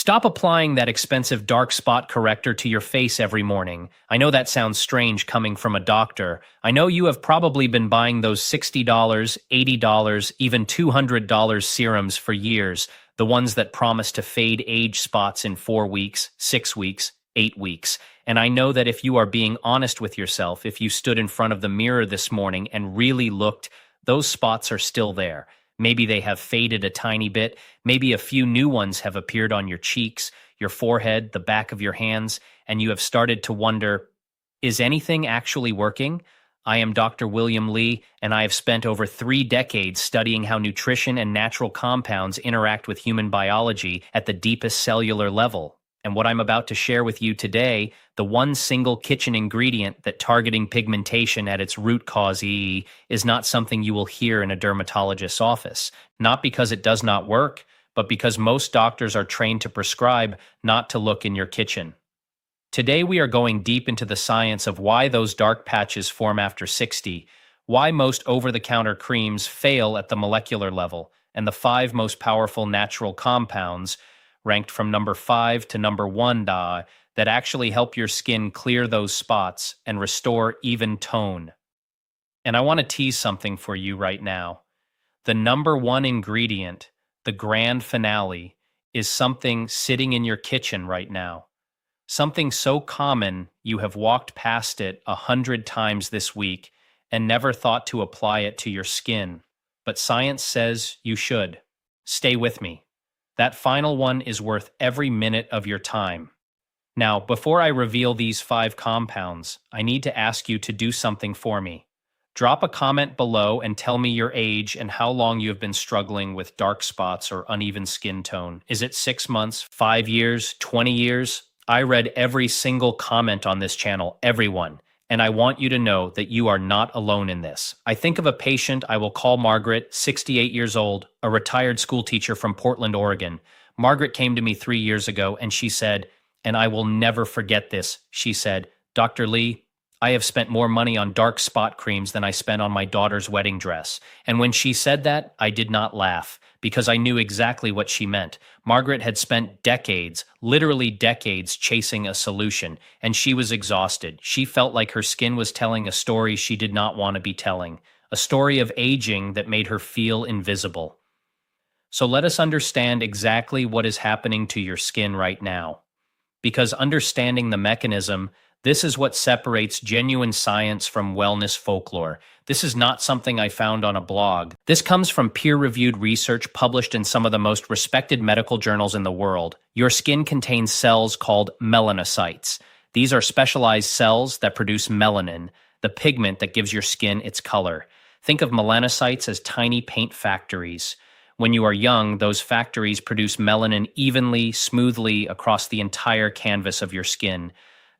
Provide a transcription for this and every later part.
Stop applying that expensive dark spot corrector to your face every morning. I know that sounds strange coming from a doctor. I know you have probably been buying those $60, $80, even $200 serums for years, the ones that promise to fade age spots in 4 weeks, 6 weeks, 8 weeks. And I know that if you are being honest with yourself, if you stood in front of the mirror this morning and really looked, those spots are still there. Maybe they have faded a tiny bit. Maybe a few new ones have appeared on your cheeks, your forehead, the back of your hands, and you have started to wonder, is anything actually working? I am Dr. William Lee, and I have spent over 3 decades studying how nutrition and natural compounds interact with human biology at the deepest cellular level. And what I'm about to share with you today, the one single kitchen ingredient that targeting pigmentation at its root cause is not something you will hear in a dermatologist's office. Not because it does not work, but because most doctors are trained to prescribe, not to look in your kitchen. Today we are going deep into the science of why those dark patches form after 60, why most over-the-counter creams fail at the molecular level, and the 5 most powerful natural compounds ranked from number 5 to number 1 that actually help your skin clear those spots and restore even tone. And I want to tease something for you right now. The number 1 ingredient, the grand finale, is something sitting in your kitchen right now. Something so common you have walked past it 100 times this week and never thought to apply it to your skin. But science says you should. Stay with me. That final one is worth every minute of your time. Now, before I reveal these 5 compounds, I need to ask you to do something for me. Drop a comment below and tell me your age and how long you have been struggling with dark spots or uneven skin tone. Is it 6 months, 5 years, 20 years? I read every single comment on this channel, everyone. And I want you to know that you are not alone in this. I think of a patient I will call Margaret, 68 years old, a retired school teacher from Portland, Oregon. Margaret came to me 3 years ago and she said, and I will never forget this, she said, Dr. Lee, I have spent more money on dark spot creams than I spent on my daughter's wedding dress. And when she said that, I did not laugh, because I knew exactly what she meant. Margaret had spent decades, literally decades, chasing a solution, and she was exhausted. She felt like her skin was telling a story she did not want to be telling, a story of aging that made her feel invisible. So let us understand exactly what is happening to your skin right now. Because understanding the mechanism, this is what separates genuine science from wellness folklore. This is not something I found on a blog. This comes from peer-reviewed research published in some of the most respected medical journals in the world. Your skin contains cells called melanocytes. These are specialized cells that produce melanin, the pigment that gives your skin its color. Think of melanocytes as tiny paint factories. When you are young, those factories produce melanin evenly, smoothly across the entire canvas of your skin.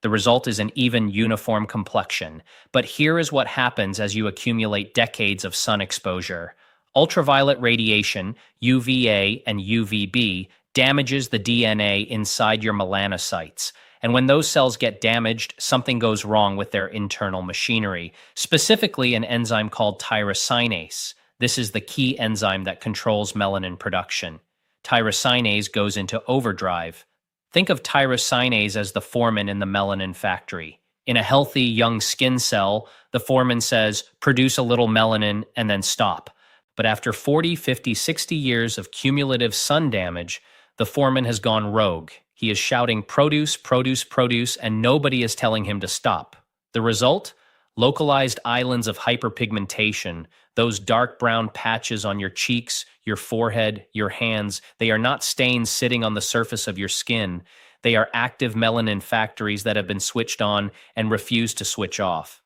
The result is an even, uniform complexion. But here is what happens as you accumulate decades of sun exposure. Ultraviolet radiation, UVA and UVB, damages the DNA inside your melanocytes. And when those cells get damaged, something goes wrong with their internal machinery, specifically an enzyme called tyrosinase. This is the key enzyme that controls melanin production. Tyrosinase goes into overdrive. Think of tyrosinase as the foreman in the melanin factory. In a healthy young skin cell, the foreman says, produce a little melanin and then stop. But after 40, 50, 60 years of cumulative sun damage, the foreman has gone rogue. He is shouting produce, produce, produce, and nobody is telling him to stop. The result? Localized islands of hyperpigmentation, those dark brown patches on your cheeks, your forehead, your hands. They are not stains sitting on the surface of your skin. They are active melanin factories that have been switched on and refuse to switch off.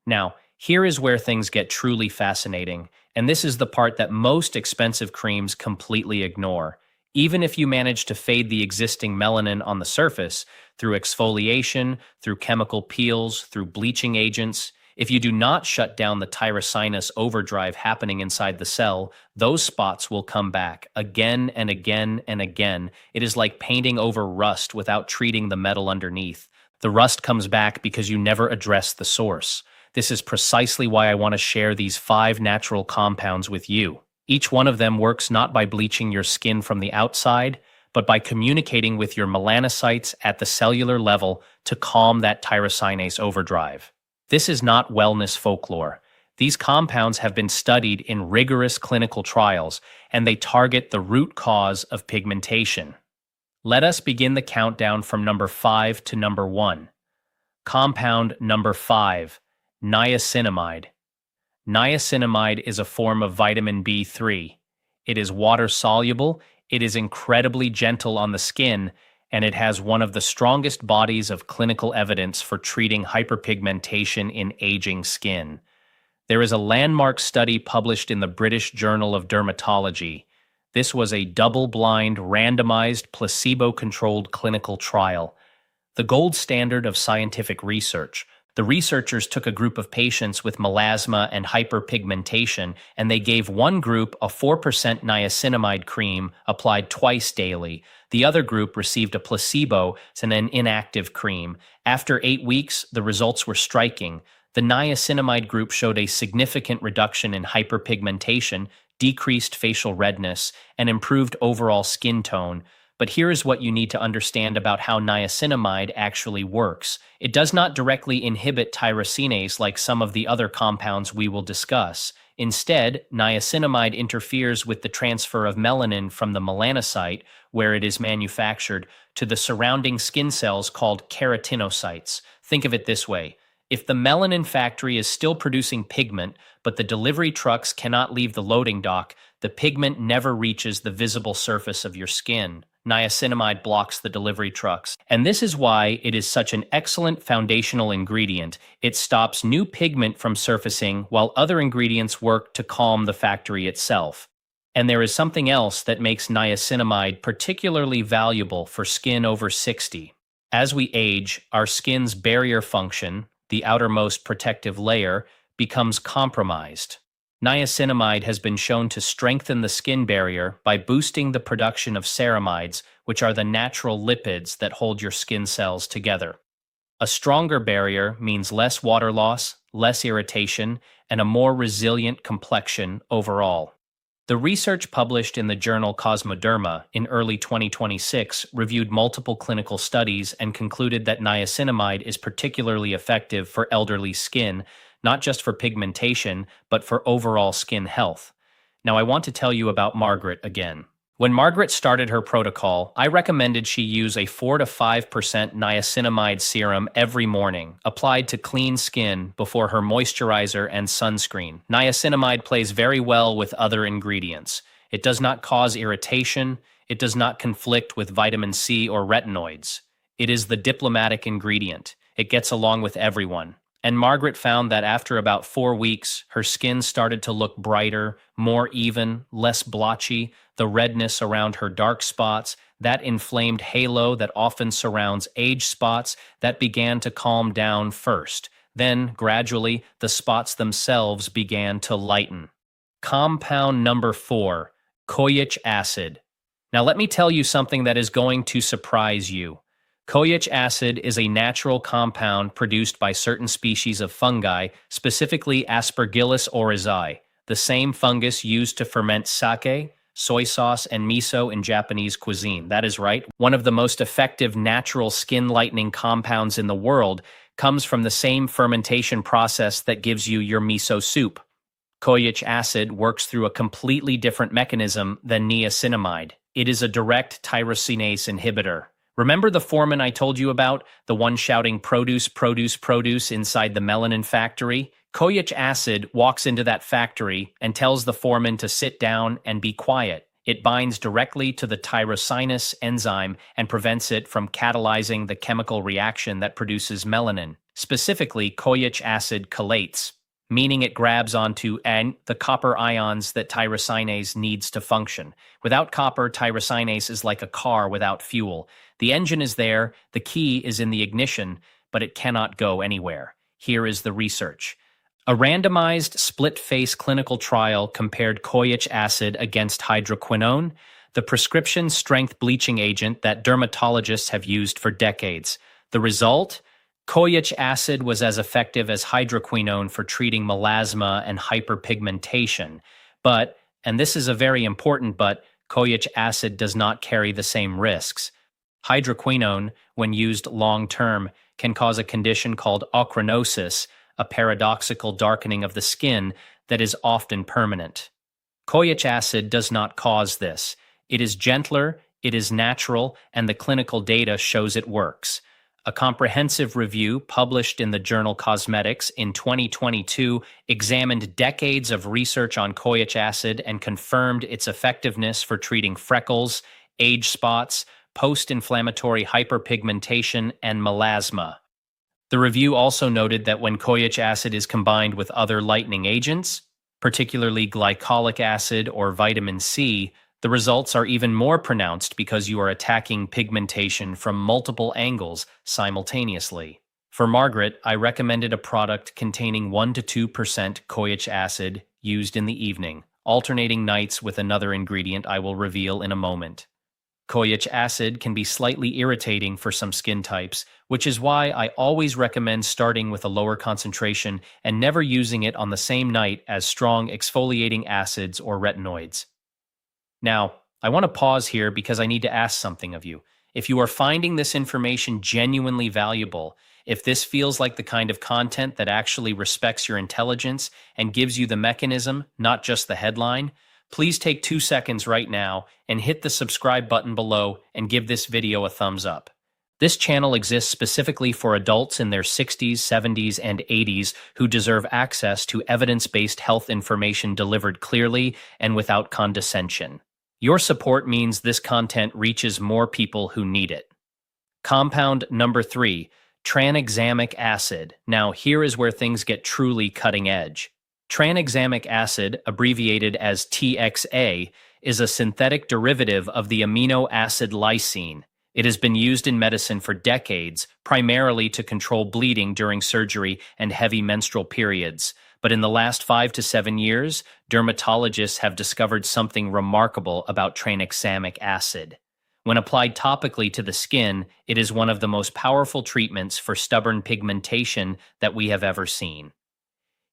Now, here is where things get truly fascinating, and this is the part that most expensive creams completely ignore. Even if you manage to fade the existing melanin on the surface through exfoliation, through chemical peels, through bleaching agents, if you do not shut down the tyrosinase overdrive happening inside the cell, those spots will come back again and again and again. It is like painting over rust without treating the metal underneath. The rust comes back because you never address the source. This is precisely why I want to share these 5 natural compounds with you. Each one of them works not by bleaching your skin from the outside, but by communicating with your melanocytes at the cellular level to calm that tyrosinase overdrive. This is not wellness folklore. These compounds have been studied in rigorous clinical trials, and they target the root cause of pigmentation. Let us begin the countdown from number 5 to number 1. Compound number 5, niacinamide. Niacinamide is a form of vitamin B3. It is water-soluble, it is incredibly gentle on the skin, and it has one of the strongest bodies of clinical evidence for treating hyperpigmentation in aging skin. There is a landmark study published in the British Journal of Dermatology. This was a double-blind, randomized, placebo-controlled clinical trial, the gold standard of scientific research. The researchers took a group of patients with melasma and hyperpigmentation, and they gave one group a 4% niacinamide cream applied twice daily. The other group received a placebo and an inactive cream. After 8 weeks, the results were striking. The niacinamide group showed a significant reduction in hyperpigmentation, decreased facial redness, and improved overall skin tone. But here is what you need to understand about how niacinamide actually works. It does not directly inhibit tyrosinase like some of the other compounds we will discuss. Instead, niacinamide interferes with the transfer of melanin from the melanocyte, where it is manufactured, to the surrounding skin cells called keratinocytes. Think of it this way. If the melanin factory is still producing pigment, but the delivery trucks cannot leave the loading dock, the pigment never reaches the visible surface of your skin. Niacinamide blocks the delivery trucks, and this is why it is such an excellent foundational ingredient. It stops new pigment from surfacing while other ingredients work to calm the factory itself. And there is something else that makes niacinamide particularly valuable for skin over 60. As we age, our skin's barrier function, the outermost protective layer, becomes compromised. Niacinamide has been shown to strengthen the skin barrier by boosting the production of ceramides, which are the natural lipids that hold your skin cells together. A stronger barrier means less water loss, less irritation, and a more resilient complexion overall. The research published in the journal Cosmoderma in early 2026 reviewed multiple clinical studies and concluded that niacinamide is particularly effective for elderly skin, not just for pigmentation, but for overall skin health. Now I want to tell you about Margaret again. When Margaret started her protocol, I recommended she use a 4 to 5% niacinamide serum every morning, applied to clean skin before her moisturizer and sunscreen. Niacinamide plays very well with other ingredients. It does not cause irritation. It does not conflict with vitamin C or retinoids. It is the diplomatic ingredient. It gets along with everyone. And Margaret found that after about 4 weeks, her skin started to look brighter, more even, less blotchy. The redness around her dark spots, that inflamed halo that often surrounds age spots, that began to calm down first. Then, gradually, the spots themselves began to lighten. Compound number 4, Kojic acid. Now let me tell you something that is going to surprise you. Kojic acid is a natural compound produced by certain species of fungi, specifically Aspergillus oryzae, the same fungus used to ferment sake, soy sauce, and miso in Japanese cuisine. That is right. One of the most effective natural skin lightening compounds in the world comes from the same fermentation process that gives you your miso soup. Kojic acid works through a completely different mechanism than niacinamide. It is a direct tyrosinase inhibitor. Remember the foreman I told you about, the one shouting produce, produce, produce inside the melanin factory? Kojic acid walks into that factory and tells the foreman to sit down and be quiet. It binds directly to the tyrosinase enzyme and prevents it from catalyzing the chemical reaction that produces melanin. Specifically, Kojic acid chelates, meaning it grabs onto the copper ions that tyrosinase needs to function. Without copper, tyrosinase is like a car without fuel. The engine is there, the key is in the ignition, but it cannot go anywhere. Here is the research. A randomized split-face clinical trial compared Kojic acid against hydroquinone, the prescription strength bleaching agent that dermatologists have used for decades. The result? Kojic acid was as effective as hydroquinone for treating melasma and hyperpigmentation. But, and this is a very important but, Kojic acid does not carry the same risks. Hydroquinone, when used long-term, can cause a condition called ochronosis, a paradoxical darkening of the skin that is often permanent. Kojic acid does not cause this. It is gentler, it is natural, and the clinical data shows it works. A comprehensive review published in the journal Cosmetics in 2022 examined decades of research on Kojic acid and confirmed its effectiveness for treating freckles, age spots, post-inflammatory hyperpigmentation, and melasma. The review also noted that when Kojic acid is combined with other lightening agents, particularly glycolic acid or vitamin C, the results are even more pronounced because you are attacking pigmentation from multiple angles simultaneously. For Margaret, I recommended a product containing 1 to 2% Kojic acid used in the evening, alternating nights with another ingredient I will reveal in a moment. Kojic acid can be slightly irritating for some skin types, which is why I always recommend starting with a lower concentration and never using it on the same night as strong exfoliating acids or retinoids. Now, I want to pause here because I need to ask something of you. If you are finding this information genuinely valuable, if this feels like the kind of content that actually respects your intelligence and gives you the mechanism, not just the headline, please take 2 seconds right now and hit the subscribe button below and give this video a thumbs up. This channel exists specifically for adults in their 60s, 70s, and 80s who deserve access to evidence-based health information delivered clearly and without condescension. Your support means this content reaches more people who need it. Compound number 3, tranexamic acid. Now here is where things get truly cutting edge. Tranexamic acid, abbreviated as TXA, is a synthetic derivative of the amino acid lysine. It has been used in medicine for decades, primarily to control bleeding during surgery and heavy menstrual periods. But in the last 5 to 7 years, dermatologists have discovered something remarkable about tranexamic acid. When applied topically to the skin, it is one of the most powerful treatments for stubborn pigmentation that we have ever seen.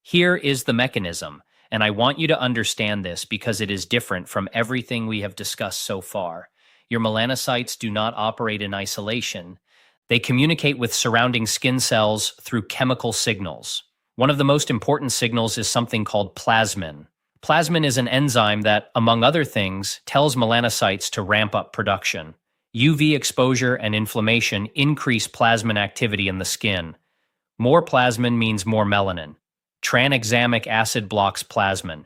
Here is the mechanism, and I want you to understand this because it is different from everything we have discussed so far. Your melanocytes do not operate in isolation. They communicate with surrounding skin cells through chemical signals. One of the most important signals is something called plasmin. Plasmin is an enzyme that, among other things, tells melanocytes to ramp up production. UV exposure and inflammation increase plasmin activity in the skin. More plasmin means more melanin. Tranexamic acid blocks plasmin.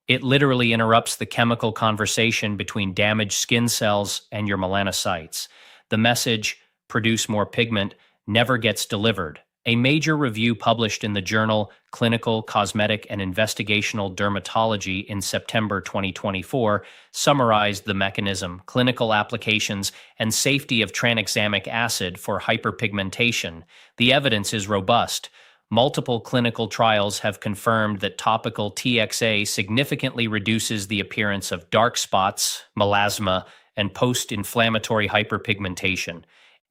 It literally interrupts the chemical conversation between damaged skin cells and your melanocytes. The message, produce more pigment, never gets delivered. A major review published in the journal Clinical, Cosmetic and Investigational Dermatology in September 2024 summarized the mechanism, clinical applications, and safety of tranexamic acid for hyperpigmentation. The evidence is robust. Multiple clinical trials have confirmed that topical TXA significantly reduces the appearance of dark spots, melasma, and post-inflammatory hyperpigmentation.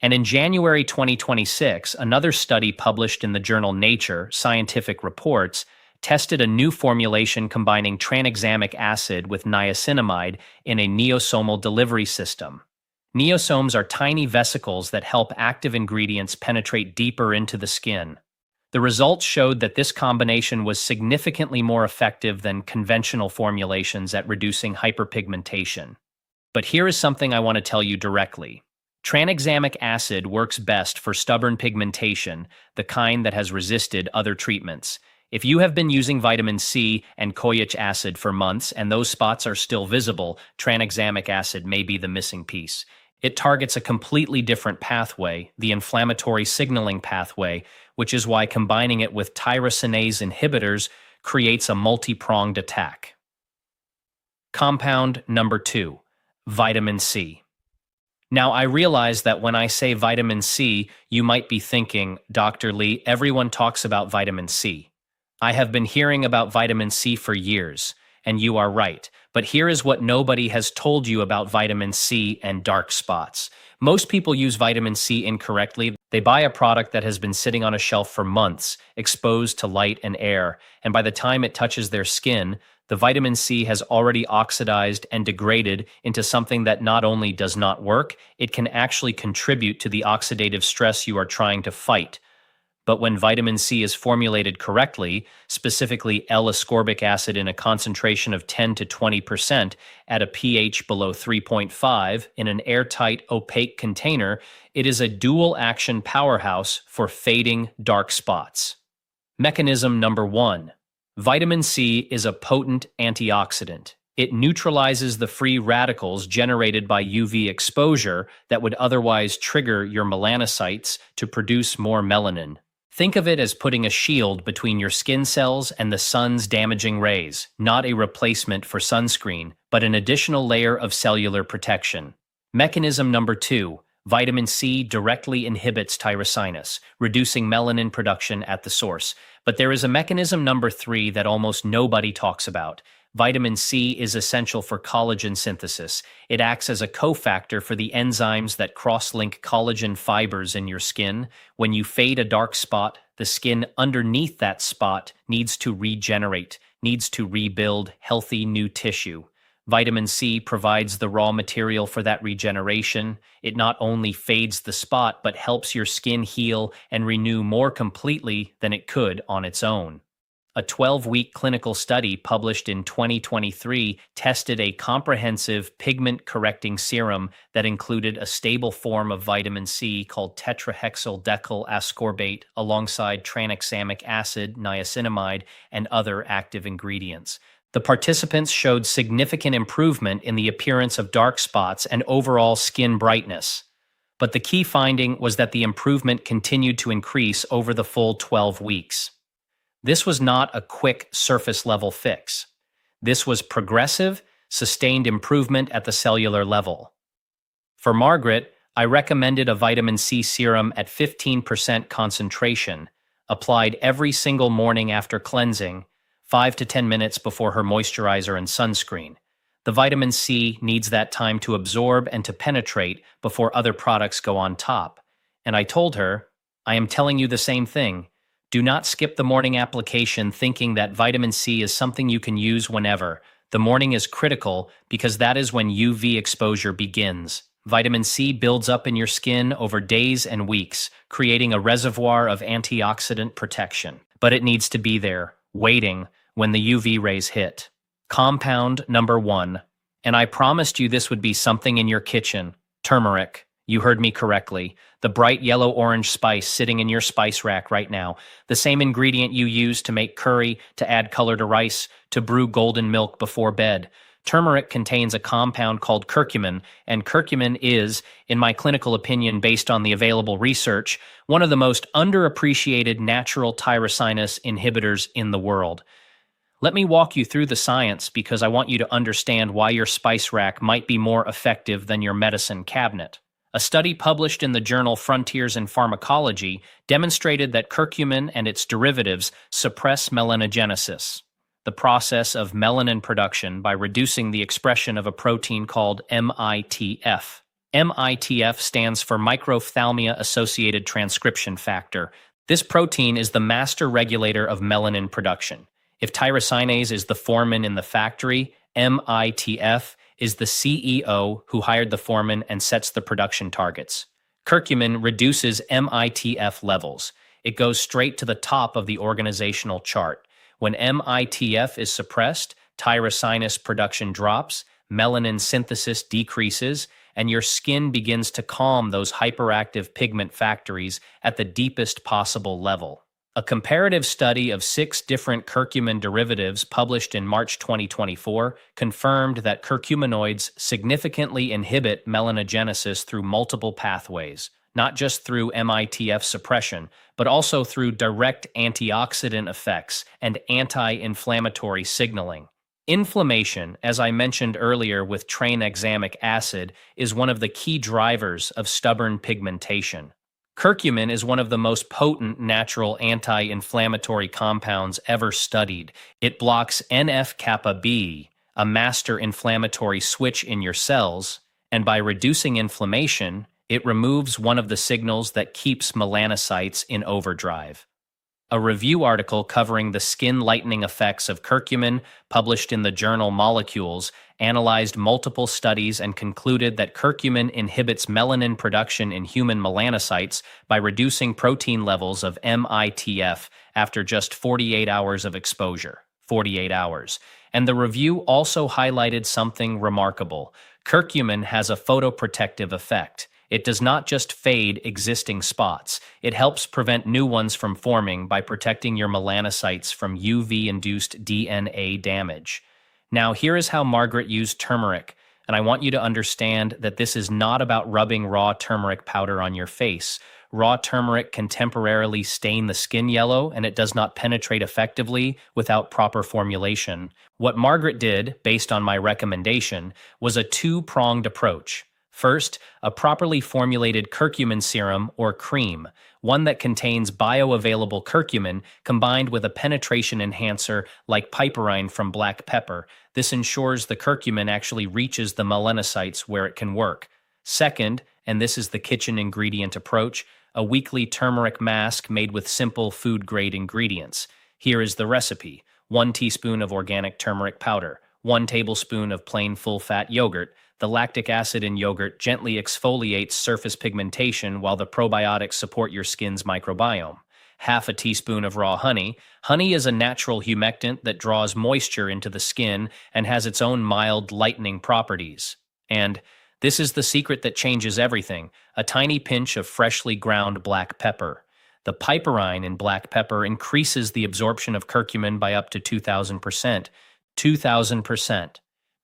And in January 2026, another study published in the journal Nature Scientific Reports tested a new formulation combining tranexamic acid with niacinamide in a neosomal delivery system. Neosomes are tiny vesicles that help active ingredients penetrate deeper into the skin. The results showed that this combination was significantly more effective than conventional formulations at reducing hyperpigmentation. But here is something I want to tell you directly. Tranexamic acid works best for stubborn pigmentation, the kind that has resisted other treatments. If you have been using vitamin C and Kojic acid for months and those spots are still visible, tranexamic acid may be the missing piece. It targets a completely different pathway, the inflammatory signaling pathway, which is why combining it with tyrosinase inhibitors creates a multi-pronged attack. Compound number 2, vitamin C. Now, I realize that when I say vitamin C, you might be thinking, Dr. Lee, everyone talks about vitamin C. I have been hearing about vitamin C for years, and you are right. But here is what nobody has told you about vitamin C and dark spots. Most people use vitamin C incorrectly. They buy a product that has been sitting on a shelf for months, exposed to light and air, and by the time it touches their skin, The vitamin C has already oxidized and degraded into something that not only does not work, it can actually contribute to the oxidative stress you are trying to fight. But when vitamin C is formulated correctly, specifically L-ascorbic acid in a concentration of 10 to 20% at a pH below 3.5 in an airtight, opaque container, it is a dual-action powerhouse for fading dark spots. Mechanism number 1. Vitamin C is a potent antioxidant. It neutralizes the free radicals generated by UV exposure that would otherwise trigger your melanocytes to produce more melanin. Think of it as putting a shield between your skin cells and the sun's damaging rays, not a replacement for sunscreen, but an additional layer of cellular protection. Mechanism number 2. Vitamin C directly inhibits tyrosinase, reducing melanin production at the source. But there is a mechanism number 3 that almost nobody talks about. Vitamin C is essential for collagen synthesis. It acts as a cofactor for the enzymes that cross-link collagen fibers in your skin. When you fade a dark spot, the skin underneath that spot needs to regenerate, needs to rebuild healthy new tissue. Vitamin C provides the raw material for that regeneration. It not only fades the spot, but helps your skin heal and renew more completely than it could on its own. A 12-week clinical study published in 2023 tested a comprehensive pigment-correcting serum that included a stable form of vitamin C called tetrahexyl decyl ascorbate alongside tranexamic acid, niacinamide, and other active ingredients. The participants showed significant improvement in the appearance of dark spots and overall skin brightness. But the key finding was that the improvement continued to increase over the full 12 weeks. This was not a quick surface-level fix. This was progressive, sustained improvement at the cellular level. For Margaret, I recommended a vitamin C serum at 15% concentration, applied every single morning after cleansing, 5 to 10 minutes before her moisturizer and sunscreen. The vitamin C needs that time to absorb and to penetrate before other products go on top. And I told her, I am telling you the same thing. Do not skip the morning application thinking that vitamin C is something you can use whenever. The morning is critical because that is when UV exposure begins. Vitamin C builds up in your skin over days and weeks, creating a reservoir of antioxidant protection. But it needs to be there, waiting, when the UV rays hit. Compound number 1. And I promised you this would be something in your kitchen. Turmeric. You heard me correctly. The bright yellow-orange spice sitting in your spice rack right now. The same ingredient you use to make curry, to add color to rice, to brew golden milk before bed. Turmeric contains a compound called curcumin, and curcumin is, in my clinical opinion based on the available research, one of the most underappreciated natural tyrosinase inhibitors in the world. Let me walk you through the science because I want you to understand why your spice rack might be more effective than your medicine cabinet. A study published in the journal Frontiers in Pharmacology demonstrated that curcumin and its derivatives suppress melanogenesis, the process of melanin production, by reducing the expression of a protein called MITF. MITF stands for microphthalmia-associated transcription factor. This protein is the master regulator of melanin production. If tyrosinase is the foreman in the factory, MITF is the CEO who hired the foreman and sets the production targets. Curcumin reduces MITF levels. It goes straight to the top of the organizational chart. When MITF is suppressed, tyrosinase production drops, melanin synthesis decreases, and your skin begins to calm those hyperactive pigment factories at the deepest possible level. A comparative study of 6 different curcumin derivatives published in March 2024 confirmed that curcuminoids significantly inhibit melanogenesis through multiple pathways, not just through MITF suppression, but also through direct antioxidant effects and anti-inflammatory signaling. Inflammation, as I mentioned earlier with tranexamic acid, is one of the key drivers of stubborn pigmentation. Curcumin is one of the most potent natural anti-inflammatory compounds ever studied. It blocks NF-kappa B, a master inflammatory switch in your cells, and by reducing inflammation, it removes one of the signals that keeps melanocytes in overdrive. A review article covering the skin lightening effects of curcumin, published in the journal Molecules, analyzed multiple studies and concluded that curcumin inhibits melanin production in human melanocytes by reducing protein levels of MITF after just 48 hours of exposure. 48 hours. And the review also highlighted something remarkable. Curcumin has a photoprotective effect. It does not just fade existing spots, it helps prevent new ones from forming by protecting your melanocytes from UV-induced DNA damage. Now, here is how Margaret used turmeric, and I want you to understand that this is not about rubbing raw turmeric powder on your face. Raw turmeric can temporarily stain the skin yellow, and it does not penetrate effectively without proper formulation. What Margaret did, based on my recommendation, was a two-pronged approach. First, a properly formulated curcumin serum or cream, one that contains bioavailable curcumin combined with a penetration enhancer like piperine from black pepper. This ensures the curcumin actually reaches the melanocytes where it can work. Second, and this is the kitchen ingredient approach, a weekly turmeric mask made with simple food-grade ingredients. Here is the recipe: 1 teaspoon of organic turmeric powder, 1 tablespoon of plain full-fat yogurt. The lactic acid in yogurt gently exfoliates surface pigmentation while the probiotics support your skin's microbiome. Half a teaspoon of raw honey. Honey is a natural humectant that draws moisture into the skin and has its own mild lightening properties. And this is the secret that changes everything: a tiny pinch of freshly ground black pepper. The piperine in black pepper increases the absorption of curcumin by up to 2,000%. 2,000%.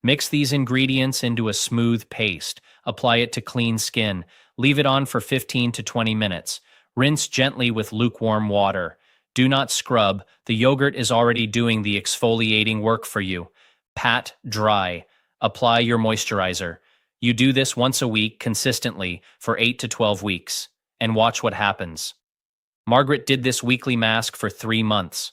Mix these ingredients into a smooth paste. Apply it to clean skin. Leave it on for 15 to 20 minutes. Rinse gently with lukewarm water. Do not scrub. The yogurt is already doing the exfoliating work for you. Pat dry. Apply your moisturizer. You do this once a week consistently for 8 to 12 weeks, and watch what happens. Margaret did this weekly mask for 3 months.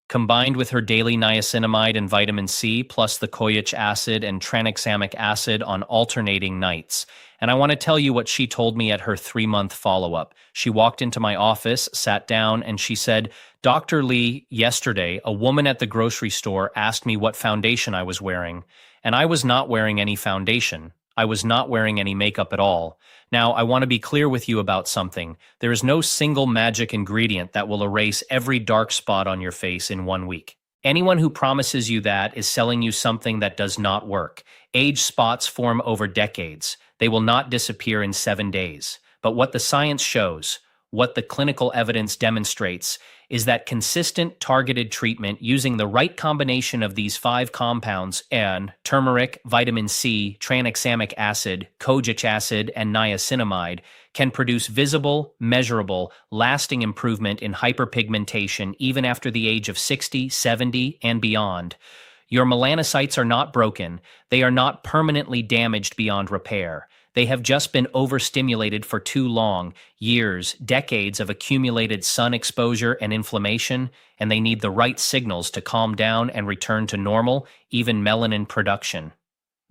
Combined with her daily niacinamide and vitamin C, plus the Kojic acid and tranexamic acid on alternating nights. And I want to tell you what she told me at her 3-month follow-up. She walked into my office, sat down, and she said, "Dr. Lee, yesterday, a woman at the grocery store asked me what foundation I was wearing, and I was not wearing any foundation. I was not wearing any makeup at all. Now, I want to be clear with you about something. There is no single magic ingredient that will erase every dark spot on your face in 1 week. Anyone who promises you that is selling you something that does not work. Age spots form over decades. They will not disappear in 7 days. But what the science shows, what the clinical evidence demonstrates, is that consistent targeted treatment using the right combination of these 5 compounds and turmeric, vitamin C, tranexamic acid, kojic acid, and niacinamide can produce visible, measurable, lasting improvement in hyperpigmentation even after the age of 60, 70, and beyond. Your melanocytes are not broken. They are not permanently damaged beyond repair. They have just been overstimulated for too long, years, decades of accumulated sun exposure and inflammation, and they need the right signals to calm down and return to normal, even melanin production.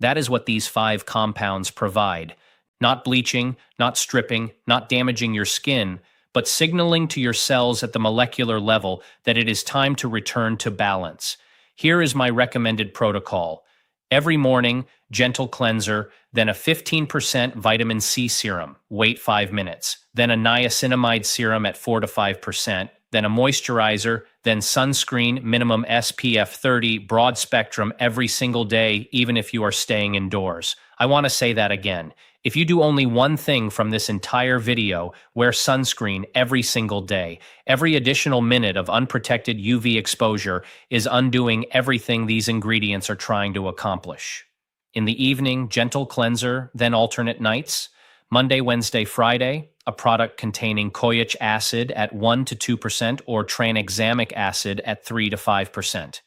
That is what these 5 compounds provide. Not bleaching, not stripping, not damaging your skin, but signaling to your cells at the molecular level that it is time to return to balance. Here is my recommended protocol. Every morning, gentle cleanser, then a 15% vitamin C serum, wait 5 minutes, then a niacinamide serum at 4 to 5%, then a moisturizer, then sunscreen, minimum SPF 30, broad spectrum every single day, even if you are staying indoors. I want to say that again. If you do only one thing from this entire video, wear sunscreen every single day. Every additional minute of unprotected UV exposure is undoing everything these ingredients are trying to accomplish. In the evening, gentle cleanser, then alternate nights. Monday, Wednesday, Friday, a product containing kojic acid at 1 to 2% or tranexamic acid at 3 to 5%.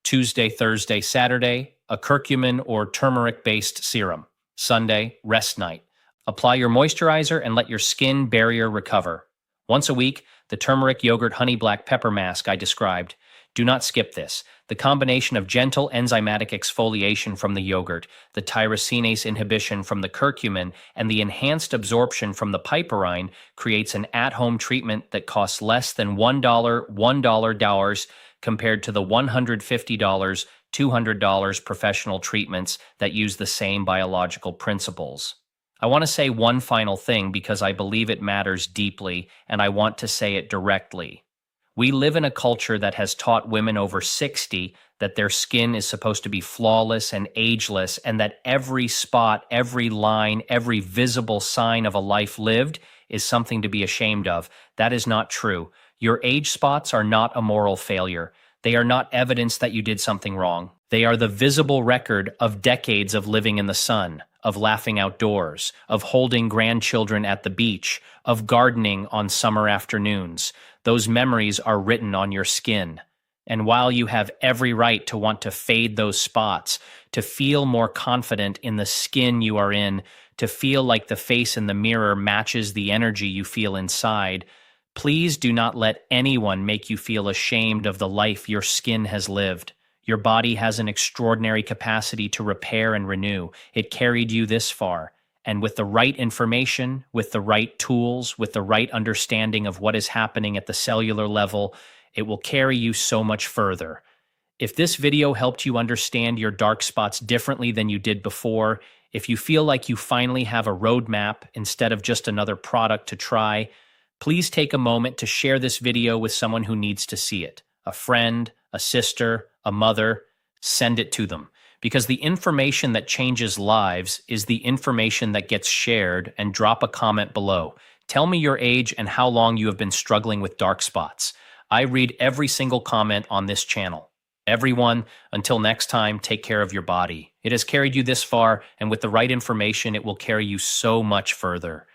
Tuesday, Thursday, Saturday, a curcumin or turmeric-based serum. Sunday, rest night. Apply your moisturizer and let your skin barrier recover. Once a week, the turmeric yogurt honey black pepper mask I described. Do not skip this. The combination of gentle enzymatic exfoliation from the yogurt, the tyrosinase inhibition from the curcumin, and the enhanced absorption from the piperine creates an at-home treatment that costs less than $1 compared to the $150, $200 professional treatments that use the same biological principles. I want to say one final thing because I believe it matters deeply, and I want to say it directly. We live in a culture that has taught women over 60 that their skin is supposed to be flawless and ageless, and that every spot, every line, every visible sign of a life lived is something to be ashamed of. That is not true. Your age spots are not a moral failure. They are not evidence that you did something wrong. They are the visible record of decades of living in the sun, of laughing outdoors, of holding grandchildren at the beach, of gardening on summer afternoons. Those memories are written on your skin. And while you have every right to want to fade those spots, to feel more confident in the skin you are in, to feel like the face in the mirror matches the energy you feel inside, please do not let anyone make you feel ashamed of the life your skin has lived. Your body has an extraordinary capacity to repair and renew. It carried you this far. And with the right information, with the right tools, with the right understanding of what is happening at the cellular level, it will carry you so much further. If this video helped you understand your dark spots differently than you did before, if you feel like you finally have a roadmap instead of just another product to try, please take a moment to share this video with someone who needs to see it. A friend, a sister, a mother. Send it to them. Because the information that changes lives is the information that gets shared, and drop a comment below. Tell me your age and how long you have been struggling with dark spots. I read every single comment on this channel. Everyone, until next time, take care of your body. It has carried you this far, and with the right information, it will carry you so much further.